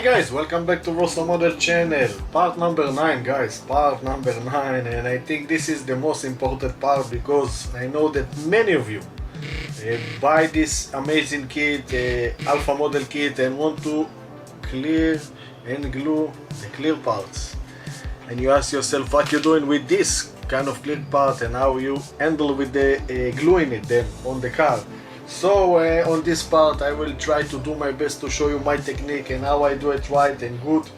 guys, welcome back to Rosso Model channel. Part number 9 guys, part number 9, and I think this is the most important part because I know that many of you buy this amazing kit, Alpha Model kit, and want to clear and glue the clear parts. And you ask yourself what you're doing with this kind of clear part and how you handle with the gluing it then on the car. So on this part I will try to do my best to show you my technique and how I do it right and good.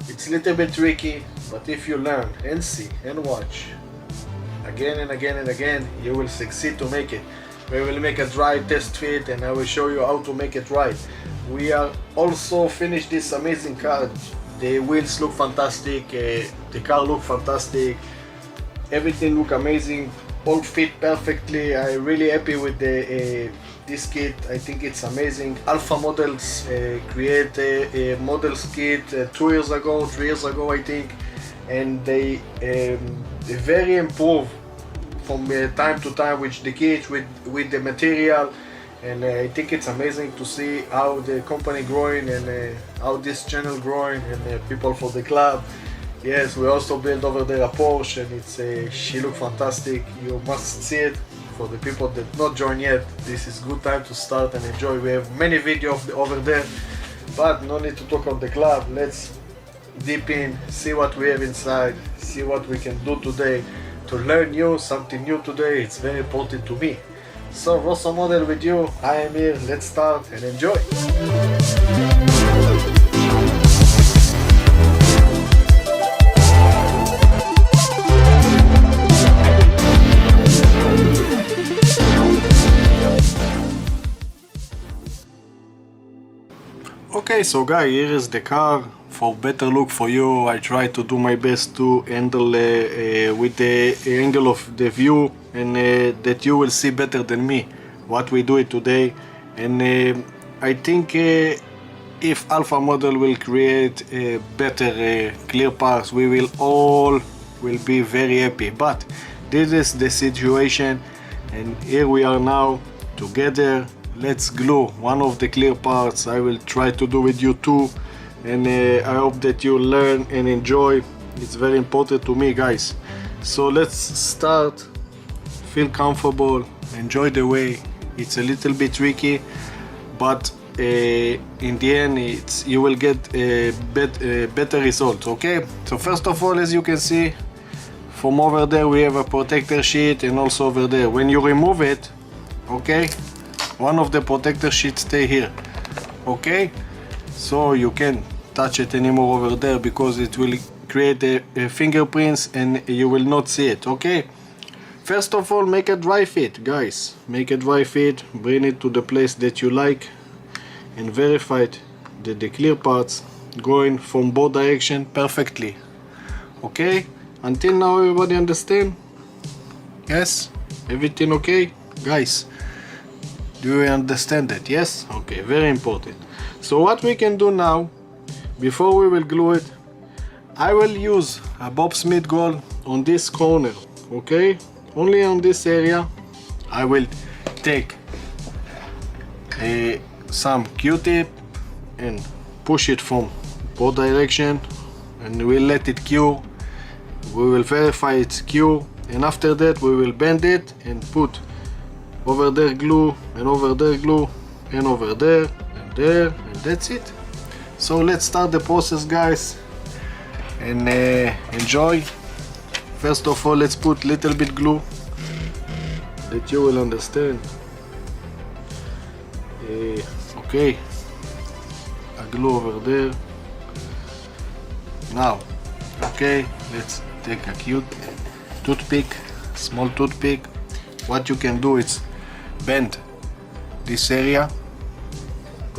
It's a little bit tricky, but if you learn and see and watch again and again and again, you will succeed to make it. We will make a dry test fit and I will show you how to make it right. We are also finished this amazing car. The wheels look fantastic, the car look fantastic, everything look amazing, all fit perfectly. I'm really happy with the this kit. I think it's amazing. Alpha Models create a models kit 2 years ago, 3 years ago I think, and they very improve from time to time with the kit, with the material, and I think it's amazing to see how the company growing and how this channel growing and people for the club. Yes, we also built over there a Porsche and it's she look fantastic. You must see it. For the people that not joined yet, this is good time to start and enjoy. We have many videos over there, but no need to talk on the club. Let's deep in, see what we have inside, see what we can do today to learn something new today. It's very important to me. So Rosso Model with you, I am here. Let's start and enjoy. Okay, so guys, here is the car. For better look for you, I try to do my best to handle with the angle of the view, and that you will see better than me what we do it today. And I think if Alpha Model will create better clear parts, we will all be very happy. But this is the situation, and here we are now together. Let's glue one of the clear parts. I will try to do with you too, and I hope that you learn and enjoy. It's very important to me, guys. So let's start. Feel comfortable, enjoy the way. It's a little bit tricky, but in the end you will get better results. Okay, so first of all, as you can see from over there, we have a protector sheet, and also over there when you remove it, okay, one of the protector sheets stay here. Okay, so you can't touch it anymore over there because it will create a fingerprints and you will not see it. Okay, first of all, make a dry fit, guys. Make a dry fit, bring it to the place that you like, and verify that the clear parts going from both direction perfectly. Okay, until now everybody understand? Yes, everything okay, guys? Do you understand that? Yes? Okay, very important. So what we can do now, before we will glue it, I will use a Bob Smith Gold on this corner, okay? Only on this area. I will take some Q-tip and push it from both direction, and we'll let it cure. We will verify it's cure, and after that we will bend it and put over there glue, and over there glue, and over there and there, and that's it. So let's start the process, guys, and enjoy. First of all, let's put little bit glue that you will understand. Okay, a glue over there. Now, okay, let's take a cute toothpick, small toothpick. What you can do is bend this area,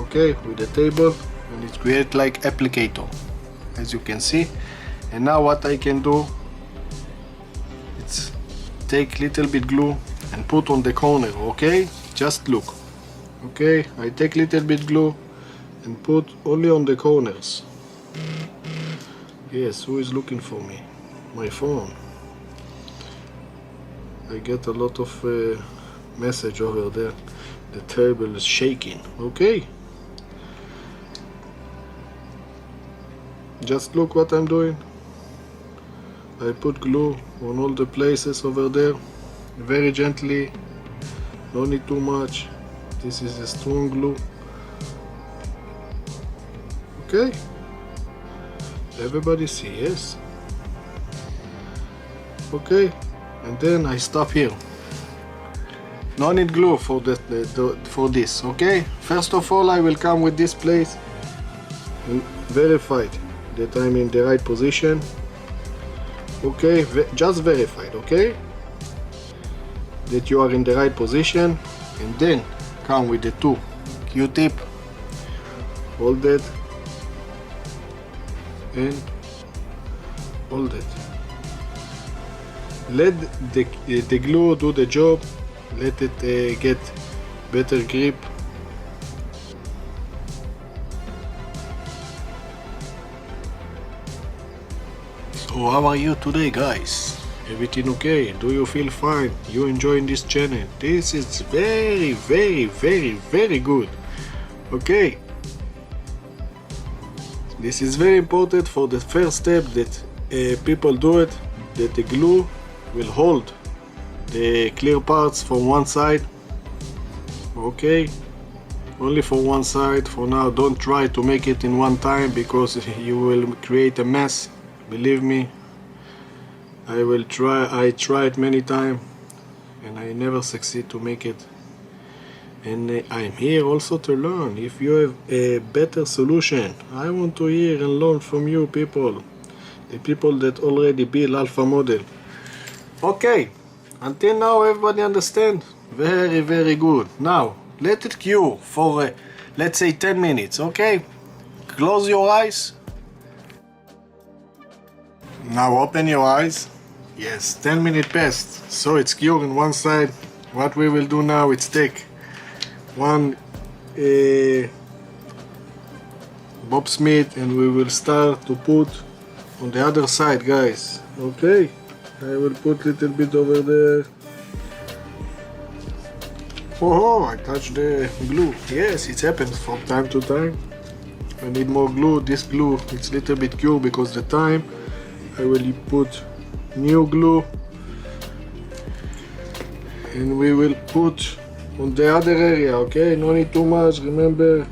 okay, with the table, and it creates like applicator, as you can see. And now what I can do, it's take little bit glue and put on the corner. Okay, just look. Okay, I take little bit glue and put only on the corners. Yes, who is looking for me? My phone. I get a lot of message over there. The table is shaking. Okay, Just look what I'm doing. I put glue on all the places over there, very gently, no need too much. This is a strong glue. Okay, everybody see, yes? Okay, and then I stop here. No need glue for for this, okay? First of all, I will come with this place and verify that I'm in the right position. Okay, just verified, okay? That you are in the right position, and then come with the two Q-tip, hold it, and hold it. Let the glue do the job, let it get better grip. So how are you today, guys? Everything okay? Do you feel fine? You enjoying this channel? This is very good. Okay, this is very important for the first step that people do it, that the glue will hold the clear parts from one side. Okay, only for one side for now. Don't try to make it in one time because you will create a mess. Believe me, I tried many times and I never succeed to make it. And I'm here also to learn. If you have a better solution, I want to hear and learn from you people, the people that already build alpha model. Okay, until now everybody understand? Very good. Now let it cure for let's say 10 minutes, okay? Close your eyes. Now open your eyes. Yes, 10 minutes passed, so it's cured on one side. What we will do now is take one Bob Smith and we will start to put on the other side, guys. Okay, I will put a little bit over there. Oh, I touched the glue. Yes, it happens from time to time. I need more glue. This glue, it's a little bit cured because the time. I will put new glue and we will put on the other area, okay? No need too much, remember,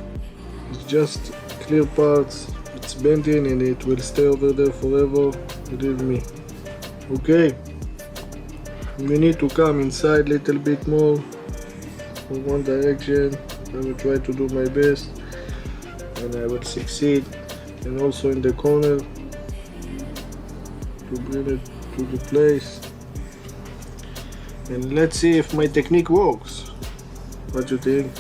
it's just clear parts, it's bending and it will stay over there forever, believe me. Okay, we need to come inside a little bit more from one direction. I will try to do my best and I will succeed, and also in the corner to bring it to the place. And let's see if my technique works. What do you think?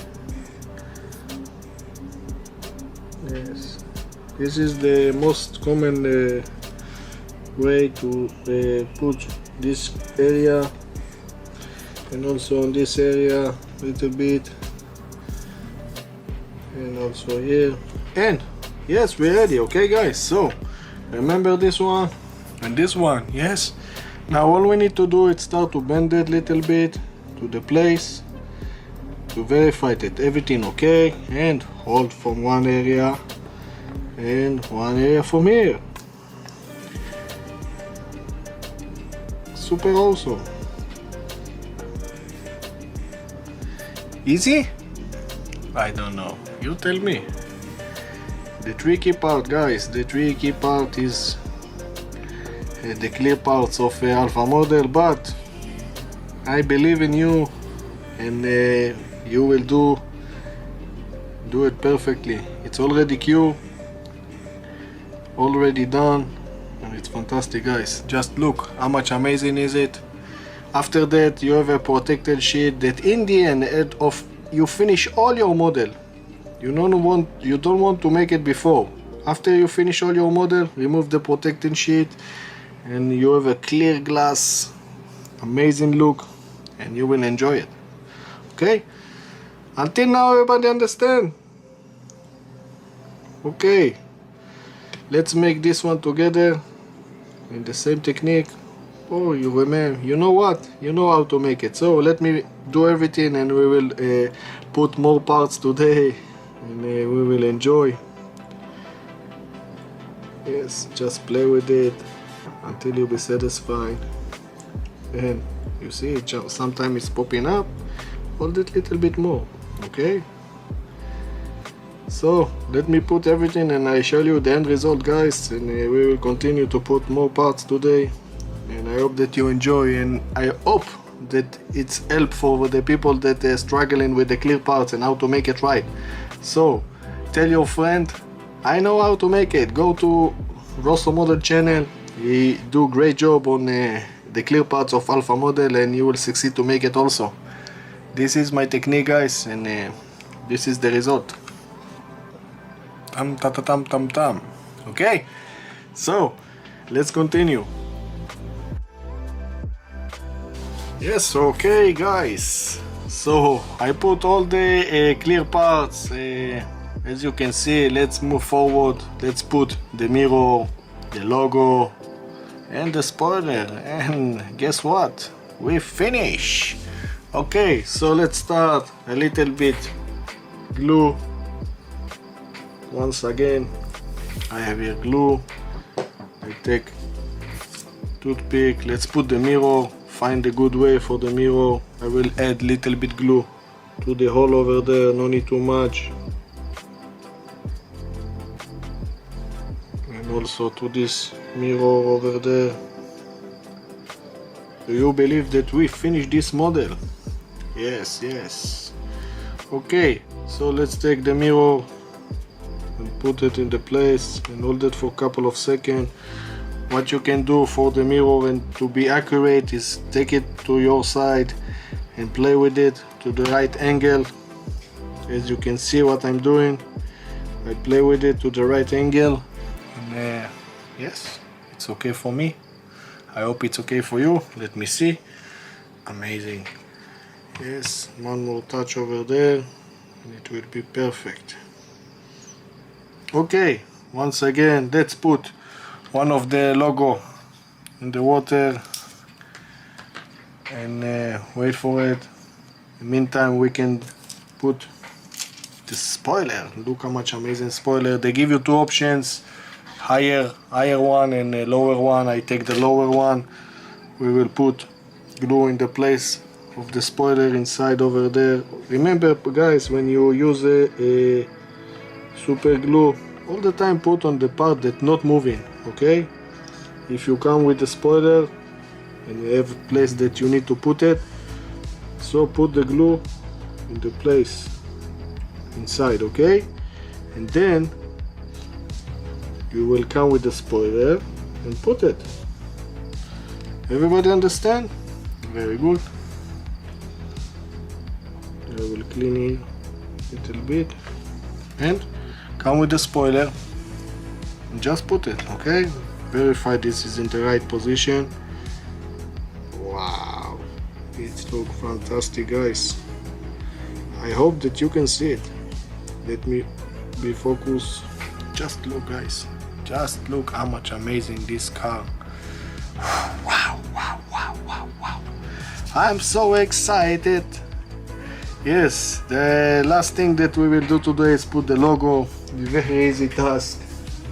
Yes, this is the most common way to put this area, and also on this area a little bit, and also here. And yes, we're ready. Okay guys, so remember this one and this one. Yes, now all we need to do is start to bend it a little bit to the place to verify that everything okay, and hold from one area and one area from here. Super awesome. Easy? I don't know, you tell me. The tricky part, guys, the tricky part is the clear parts of alpha model, but I believe in you, and you will do it perfectly. It's already cured, already done, and it's fantastic, guys. Just look how much amazing is it. After that you have a protected sheet that in the end of you finish all your model. You don't want to make it before. After you finish all your model, remove the protecting sheet and you have a clear glass, amazing look, and you will enjoy it. Okay, until now everybody understand? Okay, let's make this one together in the same technique. Oh, you remember, you know what, you know how to make it. So let me do everything and we will put more parts today, and we will enjoy. Yes, just play with it until you be satisfied. And you see, sometimes it's popping up. Hold it a little bit more, okay? So let me put everything and I show you the end result, guys, and we will continue to put more parts today, and I hope that you enjoy, and I hope that it's helpful for the people that are struggling with the Claer parts and how to make it right. So tell your friend, I know how to make it. Go to Rosso Model channel, he do great job on the Claer parts of Alpha model, and you will succeed to make it also. This is my technique, guys, and this is the result. Tam ta ta tam tam tam. Okay, so let's continue. Yes, okay, guys, so I put all the Claer parts. As you can see, let's move forward. Let's put the mirror, the logo, and the spoiler, and guess what, we finish. Okay, so let's start a little bit glue. Once again, I have here glue. I take toothpick. Let's put the mirror. Find a good way for the mirror. I will add little bit glue to the hole over there. No need too much. And also to this mirror over there. Do you believe that we finished this model? Yes, yes. Okay, so let's take the mirror and put it in the place and hold it for a couple of seconds. What you can do for the mirror and to be accurate is take it to your side and play with it to the right angle. As you can see what I'm doing, I play with it to the right angle, and yes, it's okay for me. I hope it's okay for you. Let me see. Amazing. Yes, one more touch over there and it will be perfect. Okay, once again, let's put one of the logo in the water and wait for it. In the meantime, we can put the spoiler. Look how much amazing spoiler. They give you two options, higher one and a lower one. I take the lower one. We will put glue in the place of the spoiler inside over there. Remember, guys, when you use a super glue, all the time put on the part that's not moving, okay? If you come with the spoiler and you have a place that you need to put it, so put the glue in the place inside, okay? And then you will come with the spoiler and put it. Everybody understand? Very good. I will clean it a little bit and come with the spoiler and just put it, okay? Verify this is in the right position. Wow, it looks fantastic, guys. I hope that you can see it. Let me be focused. Just look, guys, just look how much amazing this car. Wow, wow, wow, wow, wow. I'm so excited. Yes, the last thing that we will do today is put the logo. Very easy task.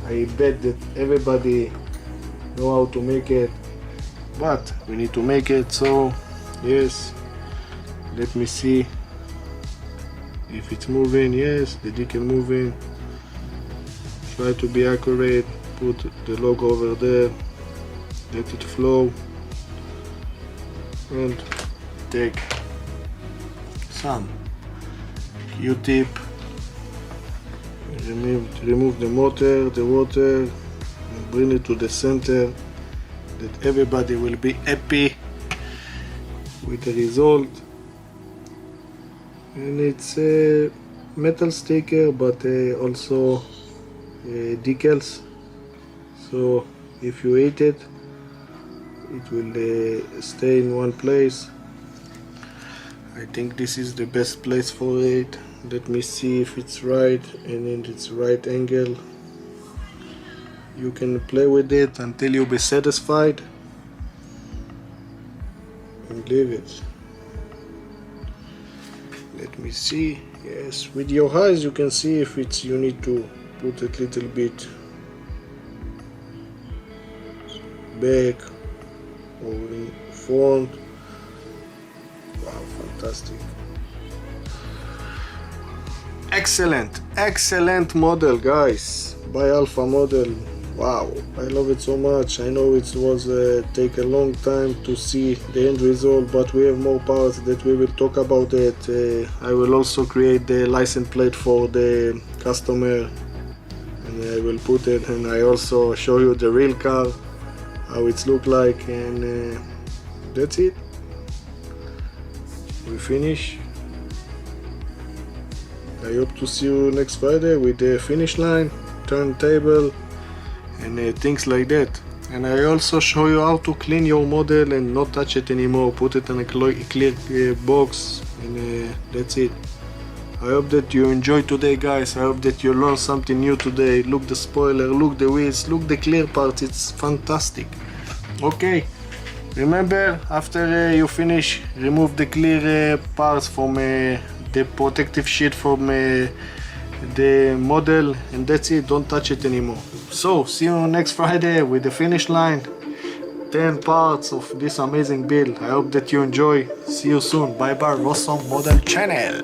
I bet that everybody know how to make it, but we need to make it. So yes, let me see if it's moving. Yes, the decal moving. Try to be accurate. Put the logo over there, let it flow, and take some Q-tip, remove the motor, the water, and bring it to the center, that everybody will be happy with the result. And it's a metal sticker, but also decals, so if you hit it, it will stay in one place. I think this is the best place for it. Let me see if it's right and in its right angle. You can play with it until you be satisfied and leave it. Let me see. Yes, with your eyes you can see if it's, you need to put a little bit back or in front. Wow, fantastic. Excellent model, guys. By Alpha model. Wow, I love it so much. I know it was take a long time to see the end result, but we have more parts that we will talk about it. I will also create the license plate for the customer, and I will put it, and I also show you the real car, how it look like, and that's it. We finish. I hope to see you next Friday with the finish line, turntable, and things like that. And I also show you how to clean your model and not touch it anymore, put it in a clear box, and that's it. I hope that you enjoyed today, guys. I hope that you learned something new today. Look the spoiler, look the wheels, look the clear parts, it's fantastic. Okay, remember, after you finish, remove the clear parts from the protective sheet from the model, and that's it. Don't touch it anymore. So see you next Friday with the finish line, 10 parts of this amazing build. I hope that you enjoy. See you soon. Bye bye. Awesome Model Channel.